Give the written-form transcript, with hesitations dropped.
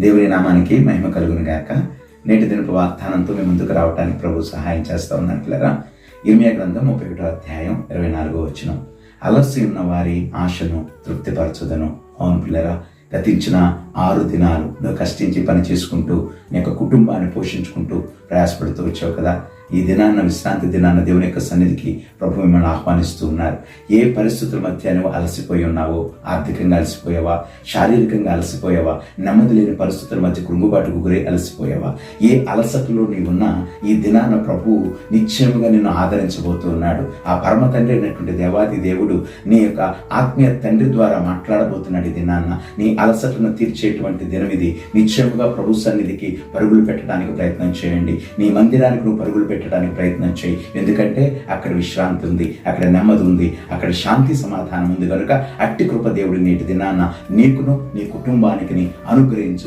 దేవుని నామానికి మహిమ కలుగును గాక. నేటి దినపు వాగ్దానంతో మేము ముందుకు రావడానికి ప్రభు సహాయం చేస్తా ఉన్నాను పిల్లరా. ఇర్మియా గ్రంథం 31వ అధ్యాయం 24వ వచనం. అలసి ఉన్న వారి ఆశను తృప్తిపరచుదను. అవును పిల్లరా, గతించిన 6 దినాలు నువ్వు కష్టించి పని చేసుకుంటూ నీ యొక్క కుటుంబాన్ని పోషించుకుంటూ ప్రయాసపడుతూ వచ్చావు కదా. ఈ దినాన్న, విశ్రాంతి దినాన్న దేవుని యొక్క సన్నిధికి ప్రభు మిమ్మల్ని ఆహ్వానిస్తూ ఉన్నారు. ఏ పరిస్థితుల మధ్య నువ్వు అలసిపోయి ఉన్నావో, ఆర్థికంగా అలసిపోయావా, శారీరకంగా అలసిపోయావా, నెమ్మది లేని పరిస్థితుల మధ్య కృంగుబాటుకు గురై అలసిపోయావా, ఏ అలసటలో నీవున్నా ఈ దినాన్న ప్రభు నిశ్చయముగా నిన్ను ఆదరించబోతూ ఉన్నాడు. ఆ పరమ తండ్రి అయినటువంటి దేవాది దేవుడు నీ యొక్క ఆత్మీయ తండ్రి ద్వారా మాట్లాడబోతున్నాడు. ఈ దినాన్న నీ అలసటను తీర్చేటువంటి దినం ఇది. నిశ్చయముగా ప్రభు సన్నిధికి పరుగులు పెట్టడానికి ప్రయత్నం చేయండి. నీ మందిరానికి నువ్వు పరుగులు పెట్టడానికి ప్రయత్నం చేయి. ఎందుకంటే అక్కడ విశ్రాంతి ఉంది, అక్కడ నెమ్మది ఉంది, అక్కడ శాంతి సమాధానం ఉంది. కనుక అట్టి కృప దేవుడు నేటి దినాన్న నీకును నీ కుటుంబానికి అనుగ్రహించును.